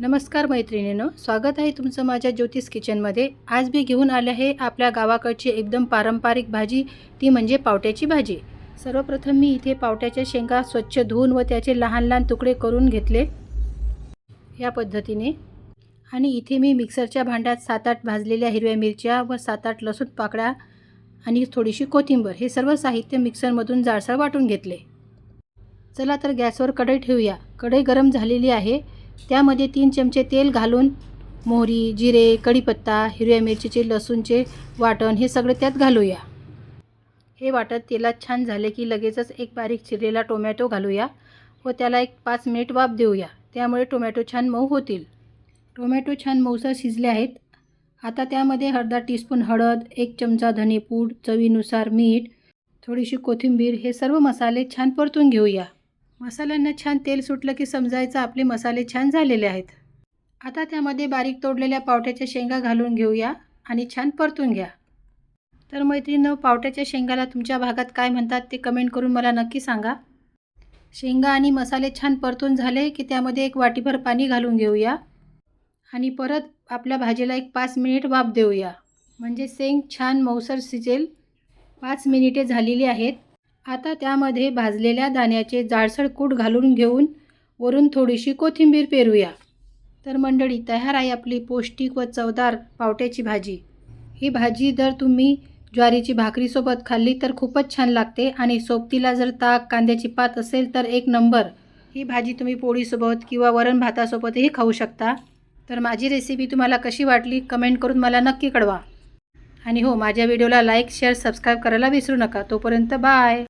नमस्कार मैत्रिणींनो, स्वागत आहे तुमचं माझ्या ज्योतिष किचनमध्ये। आज मी घेऊन आले आहे आपल्या गावाकडची एकदम पारंपरिक भाजी, ती म्हणजे पावट्याची भाजी। सर्वप्रथम मी इथे पावट्याच्या शेंगा स्वच्छ धुवून व त्याचे लहान लहान तुकडे करून घेतले या पद्धतीने। आणि इथे मी मिक्सरच्या भांड्यात 7-8 भाजलेल्या हिरव्या मिरच्या व 7-8 लसूण पाकळ्या आणि थोडीशी कोथिंबीर हे सर्व साहित्य मिक्सरमधून जाडसर वाटून घेतले। चला तर गॅसवर कढई ठेवूया। कढई गरम झालेली आहे, त्यामध्ये 3 चमचे तेल घालून मोहरी, जिरे, कढीपत्ता, हिरव्या मिरचीचे, लसूणचे वाटण हे सगळे त्यात घालूया। हे वाटण तेलात छान झाले की लगेचच एक बारीक चिरलेला टोमॅटो घालूया व त्याला एक 5 मिनिट वाफ देऊया, त्यामुळे टोमॅटो छान मऊ होतील। टोमॅटो छान मऊसर शिजले आहेत। आता त्यामध्ये अर्धा टीस्पून हळद, 1 चमचा धनेपूड, चवीनुसार मीठ, थोडीशी कोथिंबीर हे सर्व मसाले छान परतून घेऊया। मसाल्यांना छान तेल सुटलं की समजायचं आपले मसाले छान झालेले आहेत। आता त्यामध्ये बारीक तोडलेल्या पावट्याच्या शेंगा घालून घेऊया आणि छान परतून घ्या। तर मैत्रिणींनो, पावट्याच्या शेंगाला तुमच्या भागात काय म्हणतात ते कमेंट करून मला नक्की सांगा। शेंगा आणि मसाले छान परतून झाले की त्यामध्ये 1 वाटीभर पाणी घालून घेऊया आणि परत आपल्या भाजीला एक 5 मिनिट वाफ देऊया, म्हणजे शेंग छान मऊसर शिजेल। 5 मिनिटे झालेली आहेत। आता त्यामध्ये भाजलेल्या दाण्याचे जाडसर कूट घालून घेऊन वरून थोडीशी कोथिंबीर पेरूया। तर मंडळी, तयार आहे आपली पौष्टिक व चवदार पावट्याची भाजी। ही भाजी जर तुम्ही ज्वारीची भाकरीसोबत खाल्ली तर खूपच छान लागते आणि सोबतीला जर ताक, कांद्याची पात असेल तर एक नंबर। ही भाजी तुम्ही पोळीसोबत किंवा वरण भातासोबतही खाऊ शकता। तर माझी रेसिपी तुम्हाला कशी वाटली कमेंट करून मला नक्की कळवा। आणि हो, माझ्या व्हिडिओला लाईक, शेअर, सबस्क्राईब करायला विसरू नका। तोपर्यंत बाय।